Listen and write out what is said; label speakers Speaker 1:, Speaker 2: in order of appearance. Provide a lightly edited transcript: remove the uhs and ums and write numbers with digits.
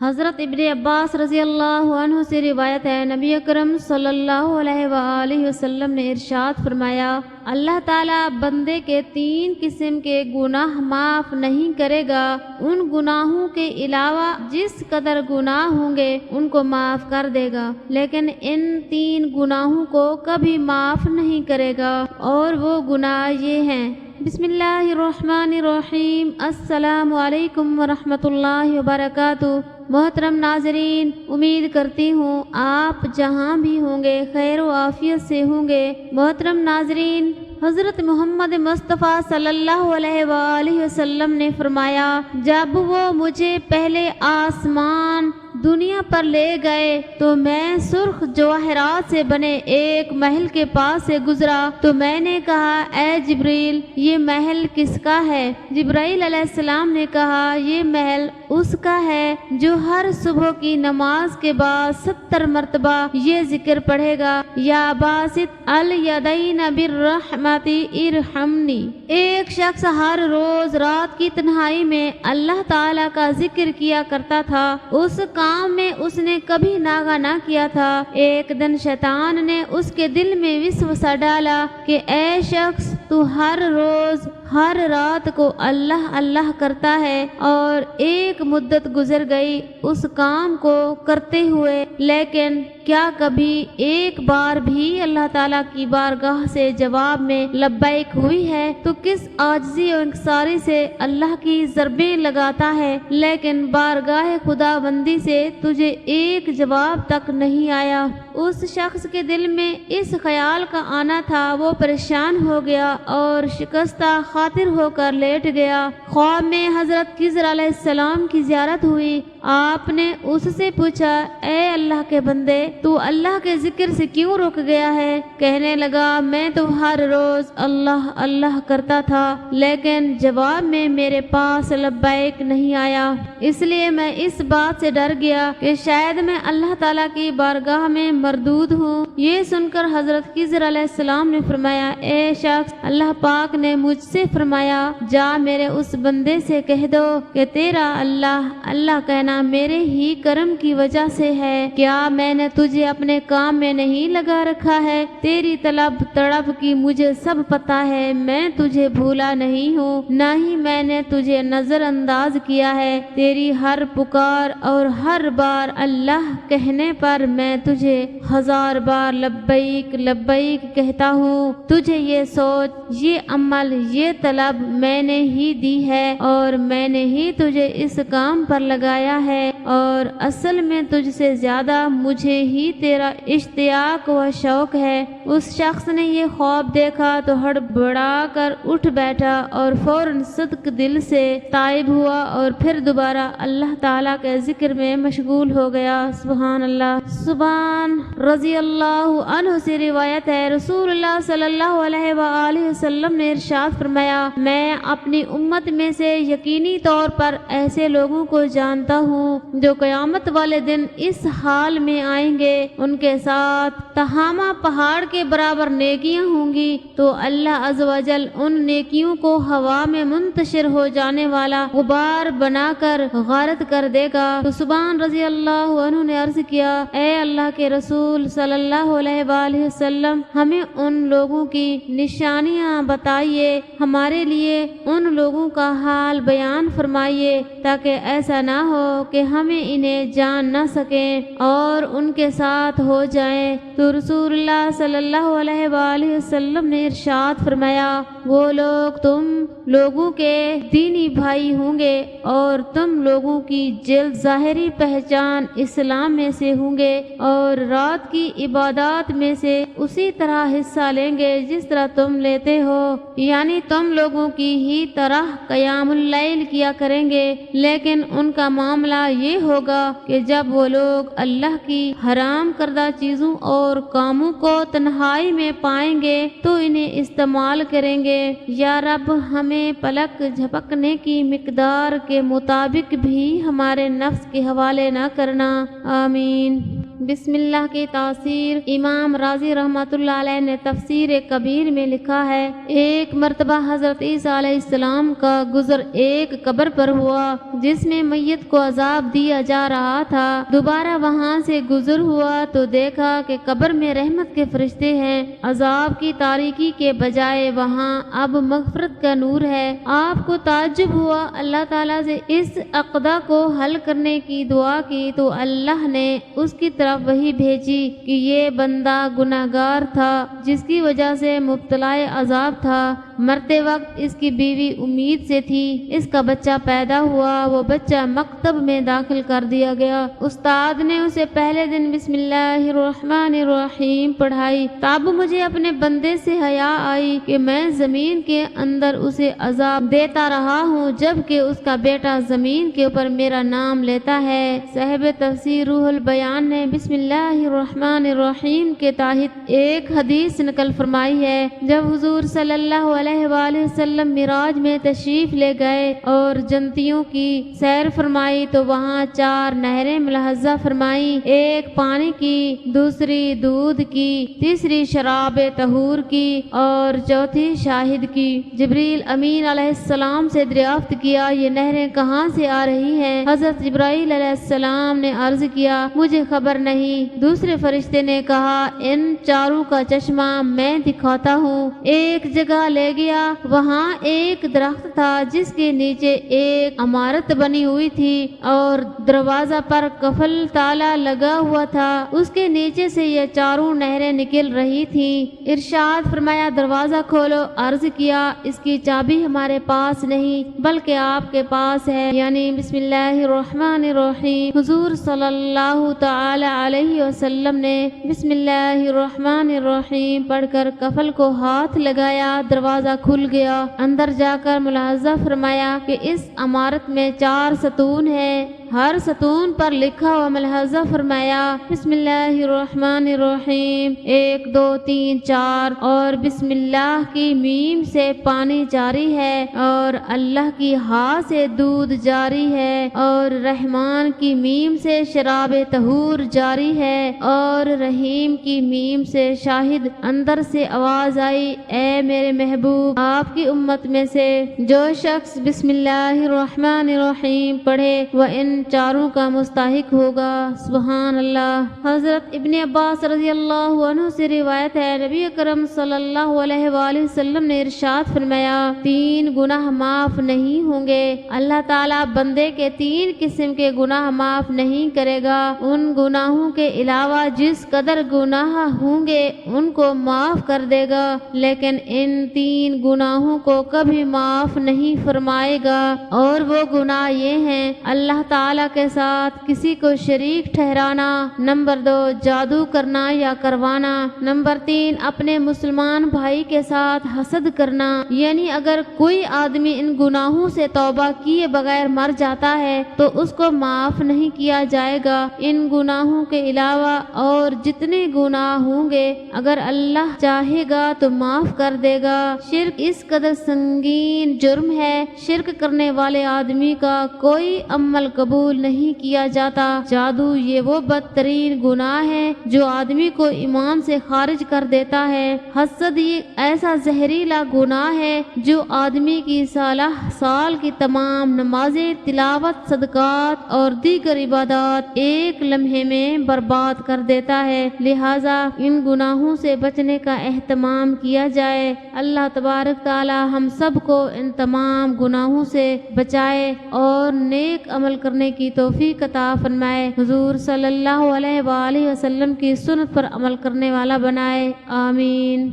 Speaker 1: حضرت ابن عباس رضی اللہ عنہ سے روایت ہے، نبی اکرم صلی اللہ علیہ وآلہ وسلم نے ارشاد فرمایا، اللہ تعالیٰ بندے کے 3 قسم کے گناہ معاف نہیں کرے گا، ان گناہوں کے علاوہ جس قدر گناہ ہوں گے ان کو معاف کر دے گا، لیکن ان 3 گناہوں کو کبھی معاف نہیں کرے گا، اور وہ گناہ یہ ہیں۔ بسم اللہ الرحمن الرحیم۔ السلام علیکم ورحمۃ اللہ وبرکاتہ۔ محترم ناظرین، امید کرتی ہوں آپ جہاں بھی ہوں گے خیر و عافیت سے ہوں گے۔ محترم ناظرین، حضرت محمد مصطفیٰ صلی اللہ علیہ وآلہ وسلم نے فرمایا، جب وہ مجھے پہلے آسمان دنیا پر لے گئے تو میں سرخ جواہرات سے بنے ایک محل کے پاس سے گزرا، تو میں نے کہا، اے جبریل، یہ محل کس کا ہے؟ جبرائیل علیہ السلام نے کہا، یہ محل اس کا ہے جو ہر صبح کی نماز کے بعد 70 مرتبہ یہ ذکر پڑھے گا، یا باسط الیدین بالرحمت ارحمنی۔ ایک شخص ہر روز رات کی تنہائی میں اللہ تعالیٰ کا ذکر کیا کرتا تھا، اس کام میں اس نے کبھی ناغہ نہ کیا تھا۔ ایک دن شیطان نے اس کے دل میں وسوسہ ڈالا کہ اے شخص، تو ہر روز ہر رات کو اللہ اللہ کرتا ہے، اور ایک مدت گزر گئی اس کام کو کرتے ہوئے، لیکن کیا کبھی ایک بار بھی اللہ تعالیٰ کی بارگاہ سے جواب میں لبیک ہوئی ہے؟ تو کس عاجزی و انکساری سے اللہ کی ضربیں لگاتا ہے، لیکن بارگاہ خدا بندی سے تجھے ایک جواب تک نہیں آیا۔ اس شخص کے دل میں اس خیال کا آنا تھا، وہ پریشان ہو گیا اور شکستہ خاطر ہو کر لیٹ گیا۔ خواب میں حضرت خضر علیہ السلام کی زیارت ہوئی۔ آپ نے اس سے پوچھا، اے اللہ کے بندے، تو اللہ کے ذکر سے کیوں رک گیا ہے؟ کہنے لگا، میں تو ہر روز اللہ اللہ کرتا تھا، لیکن جواب میں میرے پاس لبیک نہیں آیا، اس لیے میں اس بات سے ڈر گیا کہ شاید میں اللہ تعالیٰ کی بارگاہ میں مردود ہوں۔ یہ سن کر حضرت خضر علیہ السلام نے فرمایا، اے شخص، اللہ پاک نے مجھ سے فرمایا، جا میرے اس بندے سے کہہ دو کہ تیرا اللہ اللہ کہنا میرے ہی کرم کی وجہ سے ہے۔ کیا میں نے تجھے اپنے کام میں نہیں لگا رکھا ہے؟ تیری طلب تڑپ کی مجھے سب پتا ہے، میں تجھے بھولا نہیں ہوں، نہ ہی میں نے تجھے نظر انداز کیا ہے۔ تیری ہر پکار اور ہر بار اللہ کہنے پر میں تجھے 1000 بار لبیک لبیک کہتا ہوں۔ تجھے یہ سوچ، یہ عمل، یہ طلب میں نے ہی دی ہے، اور میں نے ہی تجھے اس کام پر لگایا ہے، اور اصل میں تجھ سے زیادہ مجھے ہی تیرا اشتیاق و شوق ہے۔ اس شخص نے یہ خواب دیکھا تو ہڑبڑا کر اٹھ بیٹھا اور فوراً صدق دل سے تائب ہوا، اور پھر دوبارہ اللہ تعالیٰ کے ذکر میں مشغول ہو گیا۔ سبحان اللہ۔ سبحان رضی اللہ عنہ سے روایت ہے، رسول اللہ صلی اللہ علیہ وآلہ وسلم نے ارشاد فرمایا، میں اپنی امت میں سے یقینی طور پر ایسے لوگوں کو جانتا ہوں جو قیامت والے دن اس حال میں آئیں گے، ان کے ساتھ تہامہ پہاڑ کے برابر نیکیاں ہوں گی، تو اللہ عز و جل ان نیکیوں کو ہوا میں منتشر ہو جانے والا غبار بنا کر غارت کر دے گا۔ تو سبحان رضی اللہ عنہ نے عرض کیا، اے اللہ کے رسول صلی اللہ علیہ وآلہ وسلم، ہمیں ان لوگوں کی نشانیاں بتائیے، ہمارے لیے ان لوگوں کا حال بیان فرمائیے، تاکہ ایسا نہ ہو کہ ہمیں انہیں جان نہ سکیں اور ان کے ساتھ ہو جائیں۔ تو رسول اللہ صلی اللہ علیہ وآلہ وسلم نے ارشاد فرمایا، وہ لوگ تم لوگوں کے دینی بھائی ہوں گے، اور تم لوگوں کی جلد ظاہری پہچان اسلام میں سے ہوں گے، اور رات کی عبادات میں سے اسی طرح حصہ لیں گے جس طرح تم لیتے ہو، یعنی تم لوگوں کی ہی طرح قیام اللیل کیا کریں گے، لیکن ان کا معاملہ یہ ہوگا کہ جب وہ لوگ اللہ کی حرام کردہ چیزوں اور کاموں کو تنہائی میں پائیں گے تو انہیں استعمال کریں گے۔ یا رب، ہمیں پلک جھپکنے کی مقدار کے مطابق بھی ہمارے نفس کے حوالے نہ کرنا، آمین۔ بسم اللہ کی تاثیر امام رازی رحمۃ اللہ علیہ نے تفسیر کبیر میں لکھا ہے، ایک مرتبہ حضرت عیسیٰ علیہ السلام کا گزر ایک قبر پر ہوا جس میں میت کو عذاب دیا جا رہا تھا۔ دوبارہ وہاں سے گزر ہوا تو دیکھا کہ قبر میں رحمت کے فرشتے ہیں، عذاب کی تاریکی کے بجائے وہاں اب مغفرت کا نور ہے۔ آپ کو تعجب ہوا، اللہ تعالیٰ سے اس عقدہ کو حل کرنے کی دعا کی تو اللہ نے اس کی طرف وحی بھیجی کہ یہ بندہ گناہگار تھا جس کی وجہ سے مبتلا عذاب تھا، مرتے وقت اس کی بیوی امید سے تھی، اس کا بچہ پیدا ہوا، وہ بچہ مکتب میں داخل کر دیا گیا، استاد نے اسے پہلے دن بسم اللہ الرحمن الرحیم پڑھائی، تب مجھے اپنے بندے سے حیا آئی کہ میں زمین کے اندر اسے عذاب دیتا رہا ہوں جبکہ اس کا بیٹا زمین کے اوپر میرا نام لیتا ہے۔ صاحب تفسیر روح البیان نے بسم اللہ الرحمن الرحیم کے تحت ایک حدیث نقل فرمائی ہے، جب حضور صلی اللہ علیہ وآلہ وسلم معراج میں تشریف لے گئے اور جنتیوں کی سیر فرمائی تو وہاں 4 نہریں ملاحظہ فرمائی، ایک پانی کی، دوسری دودھ کی، تیسری شراب طہور کی اور چوتھی شاہد کی۔ جبریل امین علیہ السلام سے دریافت کیا، یہ نہریں کہاں سے آ رہی ہیں؟ حضرت جبرائیل علیہ السلام نے عرض کیا، مجھے خبر نہیں۔ دوسرے فرشتے نے کہا، ان 4 کا چشمہ میں دکھاتا ہوں۔ ایک جگہ لے گیا، وہاں ایک درخت تھا جس کے نیچے ایک عمارت بنی ہوئی تھی اور دروازہ پر قفل تالا لگا ہوا تھا، اس کے نیچے سے یہ 4 نہریں نکل رہی تھیں۔ ارشاد فرمایا، دروازہ کھولو۔ عرض کیا، اس کی چابی ہمارے پاس نہیں بلکہ آپ کے پاس ہے، یعنی بسم اللہ الرحمن الرحیم۔ حضور صلی اللہ تعالی علیہ وسلم نے بسم اللہ الرحمن الرحیم پڑھ کر قفل کو ہاتھ لگایا، دروازہ کھل گیا۔ اندر جا کر ملاحظہ فرمایا کہ اس عمارت میں 4 ستون ہیں، ہر ستون پر لکھا ہوا ملاحظہ فرمایا بسم اللہ الرحمن الرحیم 1 2 3 4 اور بسم اللہ کی میم سے پانی جاری ہے اور اللہ کی ہا سے دودھ جاری ہے اور رحمان کی میم سے شراب طہور جاری ہے اور رحیم کی میم سے شاہد۔ اندر سے آواز آئی، اے میرے محبوب، آپ کی امت میں سے جو شخص بسم اللہ الرحمن الرحیم پڑھے وہ ان 4 کا مستحق ہوگا۔ سبحان اللہ۔ حضرت ابن عباس رضی اللہ عنہ سے روایت ہے، نبی اکرم صلی اللہ علیہ وآلہ وسلم نے ارشاد فرمایا، 3 گناہ معاف نہیں ہوں گے، اللہ تعالیٰ بندے کے 3 قسم کے گناہ معاف نہیں کرے گا، ان گناہوں کے علاوہ جس قدر گناہ ہوں گے ان کو معاف کر دے گا، لیکن ان 3 گناہوں کو کبھی معاف نہیں فرمائے گا، اور وہ گناہ یہ ہیں، اللہ تعالیٰ کے ساتھ کسی کو شریک ٹھہرانا، نمبر 2 جادو کرنا یا کروانا، نمبر 3 اپنے مسلمان بھائی کے ساتھ حسد کرنا، یعنی اگر کوئی آدمی ان گناہوں سے توبہ کیے بغیر مر جاتا ہے تو اس کو معاف نہیں کیا جائے گا۔ ان گناہوں کے علاوہ اور جتنے گناہ ہوں گے اگر اللہ چاہے گا تو معاف کر دے گا۔ شرک اس قدر سنگین جرم ہے، شرک کرنے والے آدمی کا کوئی عمل قبول نہیں کیا جاتا۔ جادو یہ وہ بدترین گناہ ہے جو آدمی کو ایمان سے خارج کر دیتا ہے۔ حسد یہ ایسا زہریلا گناہ ہے جو آدمی کی سال کی تمام نمازیں، تلاوت، صدقات اور دیگر عبادات ایک لمحے میں برباد کر دیتا ہے، لہٰذا ان گناہوں سے بچنے کا اہتمام کیا جائے۔ اللہ تبارک تعالی ہم سب کو ان تمام گناہوں سے بچائے اور نیک عمل کرنے کی توفیق عطا فرمائے، حضور صلی اللہ علیہ وآلہ وسلم کی سنت پر عمل کرنے والا بنائے، آمین۔